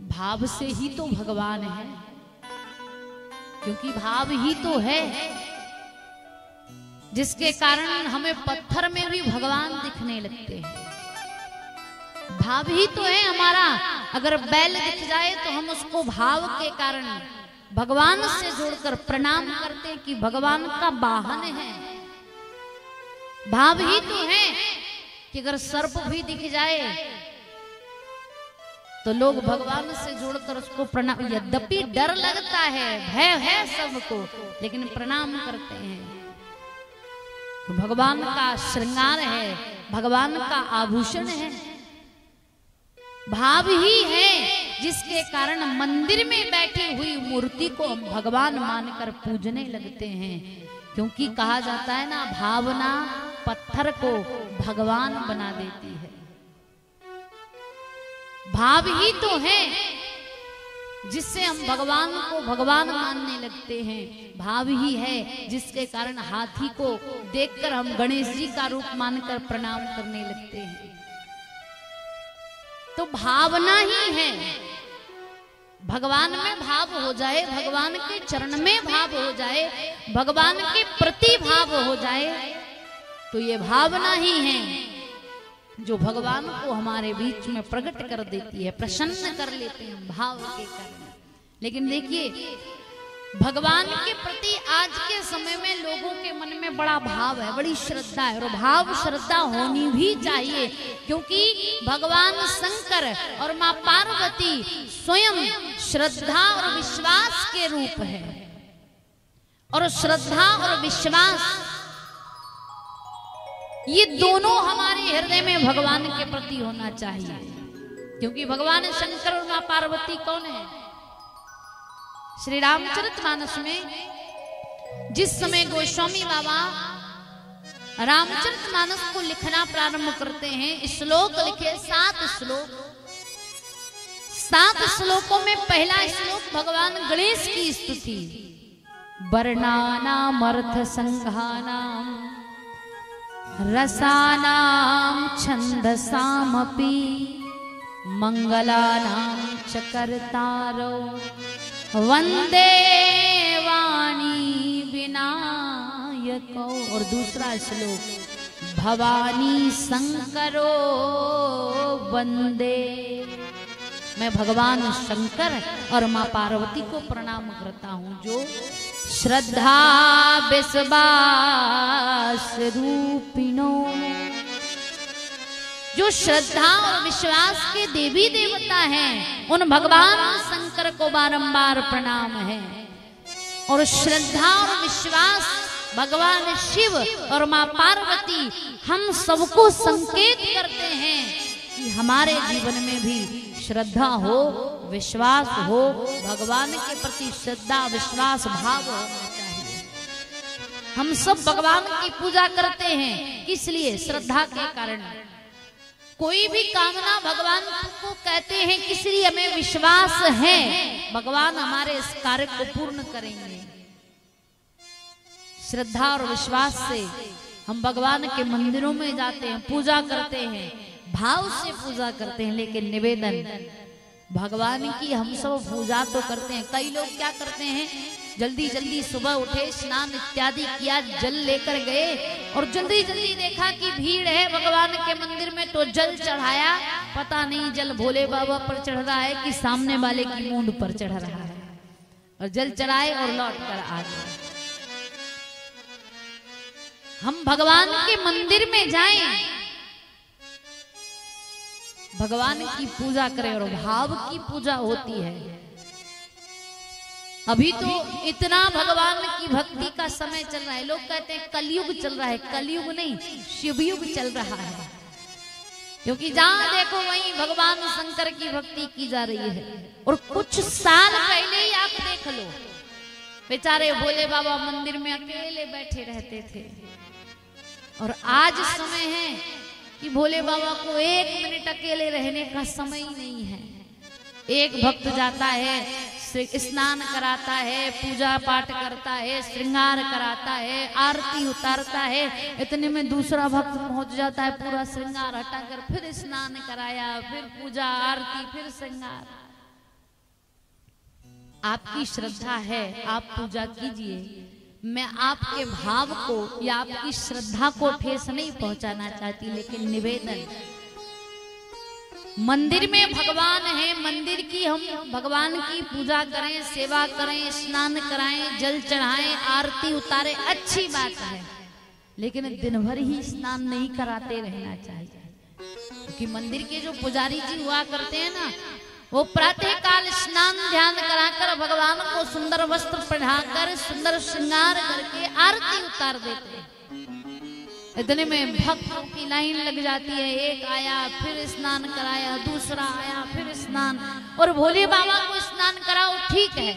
भाव से ही तो भगवान है, क्योंकि भाव ही तो है जिसके कारण हमें पत्थर में भी भगवान दिखने लगते हैं। भाव ही तो है हमारा। अगर बैल दिख जाए तो हम उसको भाव के कारण भगवान से जोड़कर प्रणाम करते हैं कि भगवान का वाहन है। भाव ही तो है कि अगर सर्प भी दिख जाए तो लोग भगवान से जोड़कर उसको प्रणाम, यद्यपि डर लगता है, भय है सबको, लेकिन प्रणाम करते हैं। तो भगवान का श्रृंगार है, भगवान का आभूषण है। भाव ही है जिसके कारण मंदिर में बैठी हुई मूर्ति को हम भगवान मानकर पूजने लगते हैं। क्योंकि कहा जाता है ना, भावना पत्थर को भगवान बना देती है। भाव ही तो है जिससे हम भगवान को भगवान मानने लगते हैं। भाव ही है जिसके कारण हाथी को देखकर हम गणेश जी का रूप मानकर प्रणाम करने लगते हैं। तो भावना ही है। भगवान में भाव हो जाए, भगवान के चरण में भाव हो जाए, भगवान के प्रति भाव हो जाए, तो ये भावना ही है जो भगवान को हमारे बीच में प्रकट कर देती है, प्रसन्न कर लेते हैं भाव के कारण। लेकिन देखिए, भगवान के प्रति आज के समय में लोगों के मन में बड़ा भाव है, बड़ी श्रद्धा है, और भाव श्रद्धा होनी भी चाहिए। क्योंकि भगवान शंकर और मां पार्वती स्वयं श्रद्धा और विश्वास के रूप है। और श्रद्धा और विश्वास ये दोनों हमारे हृदय में भगवान के प्रति होना चाहिए। क्योंकि भगवान शंकर और मां पार्वती कौन है? श्री रामचरितमानस में जिस समय गोस्वामी बाबा रामचरितमानस को लिखना प्रारंभ करते हैं, श्लोक लिखे 7 श्लोक। 7 श्लोकों में पहला श्लोक भगवान गणेश की स्तुति, वर्णानाम अर्थ संघानाम रसानाम छंदसामपि मंगलानाम च कर्तारो वंदे वाणी विनायको। और दूसरा श्लोक, भवानी शंकरो वंदे। मैं भगवान शंकर और मां पार्वती को प्रणाम करता हूं जो श्रद्धा विश्वास रूपिणो, जो श्रद्धा और विश्वास के देवी देवता हैं, उन भगवान शंकर को बारंबार प्रणाम है। और श्रद्धा और विश्वास भगवान शिव और मां पार्वती हम सबको संकेत करते हैं कि हमारे जीवन में भी श्रद्धा हो, विश्वास हो, भगवान के प्रति श्रद्धा विश्वास भाव होना चाहिए। हम सब भगवान की पूजा करते हैं, किस लिए? श्रद्धा के कारण। कोई भी कामना भगवान को कहते हैं किस लिए? हमें विश्वास है भगवान हमारे इस कार्य को पूर्ण करेंगे। श्रद्धा और विश्वास से हम भगवान के मंदिरों में जाते हैं, पूजा करते हैं, भाव से पूजा करते हैं। लेकिन निवेदन भगवान की हम सब पूजा तो करते हैं। कई लोग क्या करते हैं, जल्दी जल्दी सुबह उठे, स्नान इत्यादि किया, जल लेकर गए और जल्दी जल्दी देखा कि भीड़ है भगवान के मंदिर में, तो जल चढ़ाया। पता नहीं जल भोले बाबा पर चढ़ रहा है कि सामने वाले की मूंड पर चढ़ रहा है, और जल चढ़ाए और लौट कर आ गए। हम भगवान के मंदिर में जाएं, भगवान की पूजा करें, और भाव की पूजा होती है। अभी तो इतना भगवान की भक्ति का समय चल रहा है, लोग कहते हैं कलयुग चल रहा है। कलयुग नहीं, शिवयुग चल रहा है। क्योंकि जहां देखो वहीं भगवान शंकर की भक्ति की जा रही है। और कुछ साल पहले ही आप देख लो, बेचारे भोले बाबा मंदिर में अकेले बैठे रहते थे, और आज समय है कि भोले बाबा को 1 मिनट अकेले रहने का समय ही नहीं है। एक भक्त जाता है, स्नान कराता है, पूजा पाठ करता है, श्रृंगार कराता है, आरती उतारता है, इतने में दूसरा भक्त पहुंच जाता है, पूरा श्रृंगार हटाकर फिर स्नान कराया, फिर पूजा आरती, फिर श्रृंगार। आपकी श्रद्धा है, आप पूजा कीजिए। मैं आपके भाव को या आपकी श्रद्धा को ठेस नहीं पहुंचाना चाहती, लेकिन निवेदन, मंदिर में भगवान है, मंदिर की हम भगवान की पूजा करें, सेवा करें, स्नान कराएं, जल चढ़ाएं, आरती उतारें, अच्छी बात है, लेकिन दिन भर ही स्नान नहीं कराते रहना चाहिए। क्योंकि मंदिर के जो पुजारी जी हुआ करते हैं ना, वो प्रातः काल स्नान ध्यान कराकर भगवान को सुंदर वस्त्र पहनाकर सुंदर श्रृंगार करके आरती उतार देते हैं। इतने में भक्तों की लाइन लग जाती है, एक आया फिर स्नान कराया, दूसरा आया फिर स्नान, और भोले बाबा को स्नान कराओ ठीक है,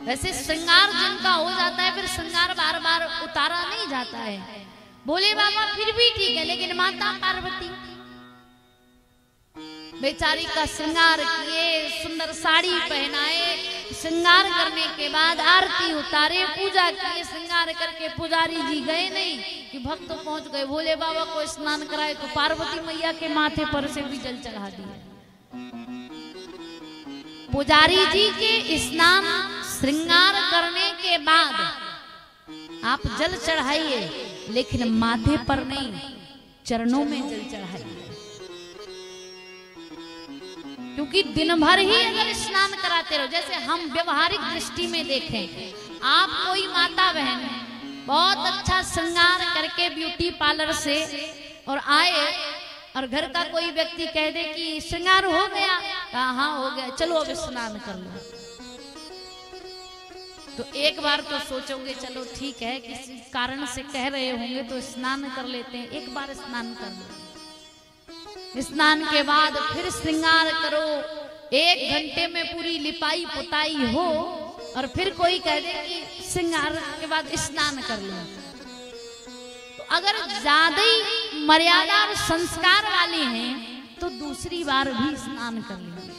वैसे श्रृंगार जिनका हो जाता है फिर श्रृंगार बार बार उतारा नहीं जाता है। भोले बाबा फिर भी ठीक है, लेकिन माता पार्वती बेचारी का श्रृंगार किए, सुंदर साड़ी पहनाए, श्रृंगार करने के बाद आरती उतारे, पूजा किए, श्रृंगार करके पुजारी जी गए नहीं कि भक्त तो पहुंच गए, भोले बाबा को स्नान कराए तो पार्वती मैया के माथे पर से भी जल चढ़ा दिया। पुजारी जी के स्नान श्रृंगार करने के बाद आप जल चढ़ाइए, लेकिन माथे पर नहीं, चरणों में जल चढ़ाइए। क्योंकि दिन भर ही अगर स्नान कराते रहो, जैसे हम व्यवहारिक दृष्टि में देखें, आप कोई माता बहन बहुत अच्छा श्रृंगार करके ब्यूटी पार्लर से और आए, और घर का कोई व्यक्ति कह दे कि श्रृंगार हो गया, कहा हाँ हो गया, चलो अब स्नान कर लो, तो एक बार तो सोचोगे चलो ठीक है, किसी कारण से कह रहे होंगे तो स्नान कर लेते हैं, एक बार स्नान कर लो। स्नान के बाद फिर श्रृंगार करो, 1 घंटे में पूरी लिपाई पुताई हो, और फिर कोई कह दे कि श्रृंगार के बाद स्नान कर लो, तो अगर ज्यादा ही मर्यादा और संस्कार वाली हैं तो दूसरी बार भी स्नान कर लेंगे,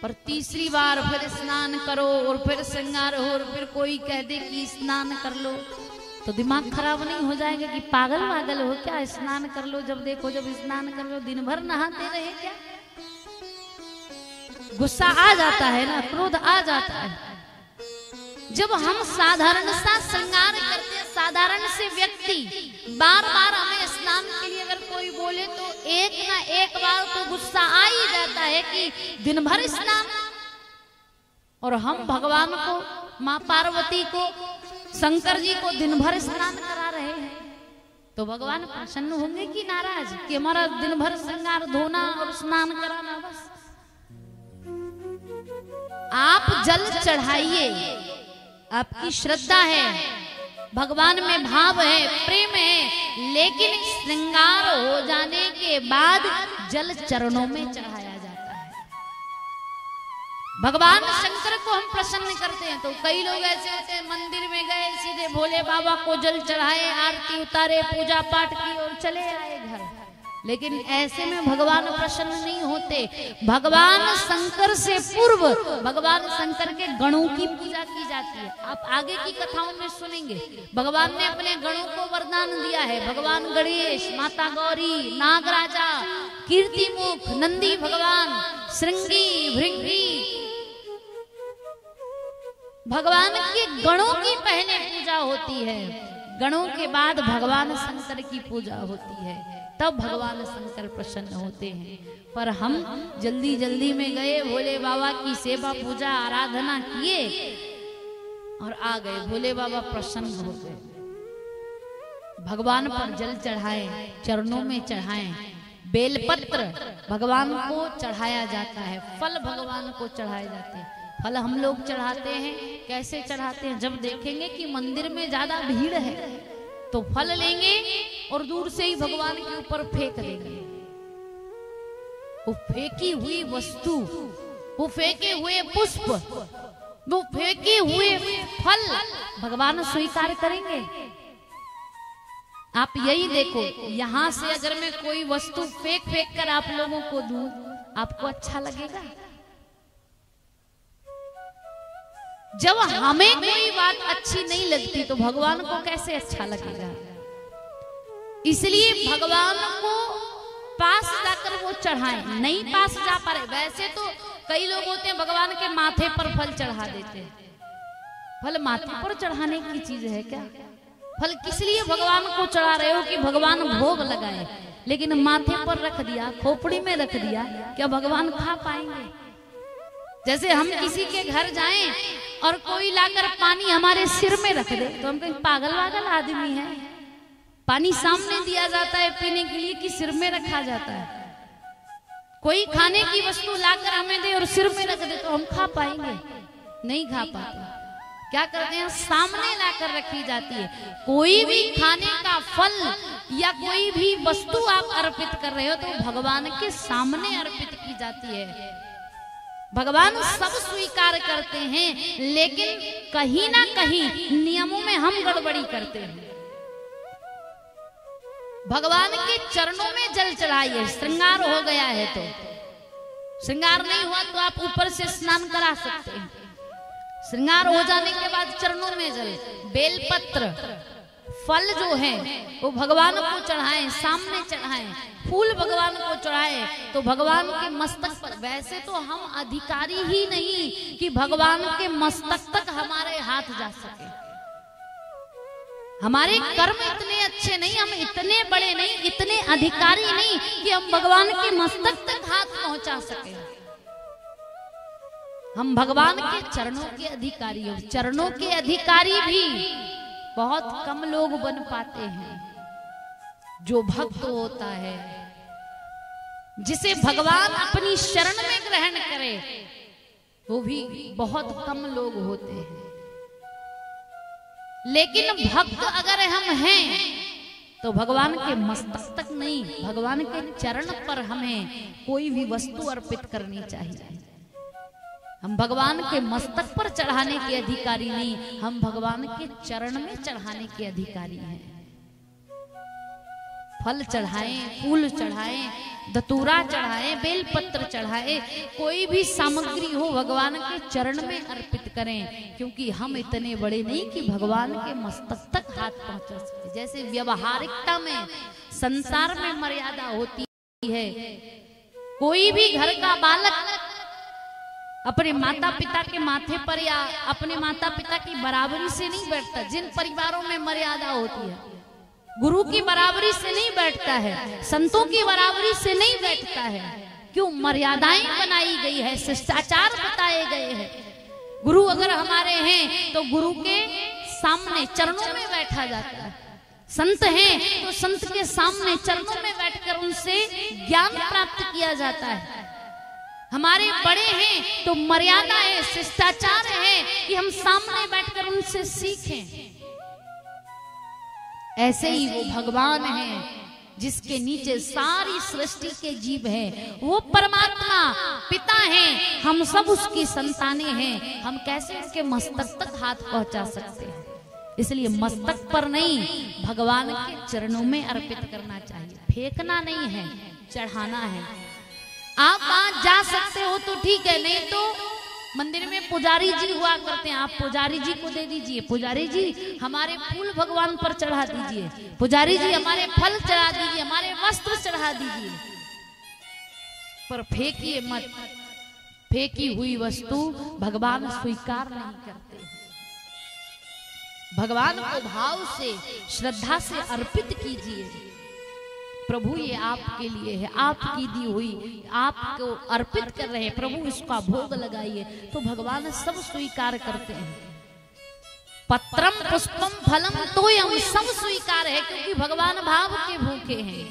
पर तीसरी बार फिर स्नान करो और फिर श्रृंगार हो, और फिर कोई कह दे कि स्नान कर लो, तो दिमाग खराब नहीं हो जाएगा कि पागल वागल हो क्या, स्नान कर लो, जब देखो जब स्नान कर लो, दिन भर नहाते रहे क्या। गुस्सा आ जाता है ना, क्रोध आ जाता है। जब हम साधारण सा श्रृंगार करते हैं, साधारण से व्यक्ति बार बार हमें स्नान के लिए अगर कोई बोले तो एक ना एक बार तो गुस्सा आ ही जाता है कि दिन भर स्नान, और हम भगवान को, माँ पार्वती को, शंकर जी को दिन भर स्नान करा रहे हैं, तो भगवान प्रसन्न होंगे कि नाराज कि हमारा दिन भर श्रृंगार धोना और स्नान कराना। बस आप जल चढ़ाइए, आपकी श्रद्धा है, भगवान में भाव है, प्रेम है, लेकिन श्रृंगार हो जाने के बाद जल चरणों में चढ़ाया जाता है। भगवान शंकर को हम प्रसन्न करते हैं, तो कई लोग ऐसे होते हैं मंदिर में गए, सीधे भोले बाबा को जल चढ़ाए, आरती उतारे, पूजा पाठ की और चले आए घर, लेकिन ऐसे में भगवान प्रसन्न नहीं होते। भगवान शंकर से पूर्व भगवान शंकर के गणों की पूजा की जाती है। आप आगे की कथाओं में सुनेंगे, भगवान ने अपने गणों को वरदान दिया है। भगवान गणेश, माता गौरी, नागराजा, कीर्तिमुख, नंदी भगवान, श्रृंगी, भृंगी, भगवान के गणों की पहले पूजा होती है, गणों के बाद भगवान शंकर की पूजा होती है, तब भगवान शंकर प्रसन्न होते हैं। पर हम जल्दी जल्दी में गए, भोले बाबा की सेवा पूजा आराधना किए और आ गए, भोले बाबा प्रसन्न हो गए। भगवान पर जल चढ़ाए, चरणों में चढ़ाएं, बेलपत्र भगवान को चढ़ाया जाता है, फल भगवान को चढ़ाए जाते हैं। फल हम लोग चढ़ाते हैं, कैसे चढ़ाते हैं? जब देखेंगे कि मंदिर में ज्यादा भीड़ है तो फल लेंगे और दूर से ही भगवान के ऊपर फेंक देंगे। वो फेंकी हुई वस्तु, वो फेंके हुए पुष्प, वो फेंके हुए फल भगवान स्वीकार करेंगे। आप यही देखो, यहां से अगर मैं कोई वस्तु फेंक फेंक कर आप लोगों को दूं, आपको अच्छा लगेगा? जब हमें कोई बात अच्छी नहीं लगती तो भगवान को कैसे अच्छा लगेगा? इसलिए भगवान को पास जाकर वो चढ़ाएं। नहीं पास जा पा रहे, वैसे तो कई लोग होते हैं भगवान के माथे पर फल चढ़ा देते हैं। फल माथे पर चढ़ाने की चीज है क्या? फल किस लिए भगवान को चढ़ा रहे हो कि भगवान भोग लगाए, लेकिन माथे पर रख दिया, खोपड़ी में रख दिया, क्या भगवान खा पाएंगे? जैसे हम किसी के घर जाएं और कोई लाकर पानी हमारे सिर में रख दे तो हम कहें पागल वागल आदमी है। पानी सामने दिया जाता है पीने के लिए कि सिर में रखा जाता है? कोई खाने की वस्तु लाकर हमें दे और सिर में रख दे तो हम खा पाएंगे? नहीं खा पाते। क्या करते हैं? सामने लाकर रखी जाती है। कोई भी खाने का फल या कोई भी वस्तु आप अर्पित कर रहे हो तो भगवान के सामने अर्पित की जाती है। भगवान सब स्वीकार करते हैं, लेकिन कहीं ना कहीं नियमों में हम गड़बड़ी करते हैं। भगवान के चरणों में जल चढ़ाइए। श्रृंगार हो गया है तो, श्रृंगार नहीं हुआ तो आप ऊपर से स्नान करा सकते हैं। श्रृंगार हो जाने के बाद चरणों में जल, बेलपत्र, फल जो है वो भगवान को चढ़ाएं, सामने चढ़ाएं, फूल भगवान को चढ़ाएं तो भगवान के मस्तक पर। वैसे तो हम अधिकारी ही नहीं कि भगवान के मस्तक तक हमारे हाथ जा सके। हमारे कर्म इतने अच्छे नहीं, हम इतने बड़े नहीं, इतने अधिकारी नहीं कि हम भगवान के मस्तक तक हाथ पहुंचा सके। हम भगवान के चरणों के अधिकारी हो। चरणों के अधिकारी भी बहुत कम लोग बन पाते हैं। जो भक्त होता है, जिसे भगवान अपनी शरण में ग्रहण करे, वो भी बहुत कम लोग होते हैं। लेकिन भक्त अगर हम हैं तो भगवान के मस्तक तक नहीं, भगवान के चरण पर हमें कोई भी वस्तु अर्पित करनी चाहिए। हम भगवान के मस्तक पर चढ़ाने के अधिकारी नहीं, हम भगवान के चरण में चढ़ाने के अधिकारी हैं। फल चढ़ाएं, फूल चढ़ाएं, धतूरा चढ़ाएं, बेलपत्र चढ़ाएं, कोई भी सामग्री हो भगवान के चरण में अर्पित करें, क्योंकि हम इतने बड़े नहीं कि भगवान के मस्तक तक हाथ पहुंचा सके। जैसे व्यवहारिकता में, संसार में मर्यादा होती है। कोई भी घर का बालक अपने माता पिता के माथे पर या अपने माता पिता की बराबरी से नहीं बैठता। जिन परिवारों में मर्यादा होती है, गुरु की बराबरी से नहीं बैठता है, संतों की बराबरी से नहीं बैठता है। क्यों? मर्यादाएं बनाई गई है, शिष्टाचार बताए गए हैं। गुरु अगर हमारे हैं तो गुरु के सामने चरणों में बैठा जाता है। संत हैं तो संत के सामने चरणों में बैठकर उनसे ज्ञान प्राप्त किया जाता है। हमारे बड़े हैं तो मर्यादा है, शिष्टाचार है कि हम सामने बैठकर उनसे सीखें। ऐसे ही वो भगवान है जिसके नीचे सारी सृष्टि के जीव हैं। वो परमात्मा पिता हैं, हम सब उसकी संतानें हैं। हम कैसे उसके मस्तक तक हाथ पहुंचा सकते हैं? इसलिए मस्तक पर नहीं, भगवान के चरणों में अर्पित करना चाहिए। फेंकना नहीं है, चढ़ाना है। आप वहां जा सकते हो तो ठीक है, नहीं तो मंदिर में पुजारी जी हुआ करते हैं, आप पुजारी जी को दे दीजिए। पुजारी जी हमारे फूल भगवान पर चढ़ा दीजिए, पुजारी जी हमारे फल चढ़ा दीजिए, हमारे वस्त्र चढ़ा दीजिए, पर फेंकिए मत। फेंकी हुई वस्तु भगवान स्वीकार नहीं करते। भगवान को भाव से, श्रद्धा से अर्पित कीजिए। प्रभु ये आपके लिए है, आपकी दी हुई, आपको अर्पित कर रहे हैं प्रभु, इसका भोग लगाइए। तो भगवान सब स्वीकार करते हैं। पत्रम पुष्पम फलम तोयम, सब स्वीकार है, क्योंकि भगवान भाव के भूखे हैं।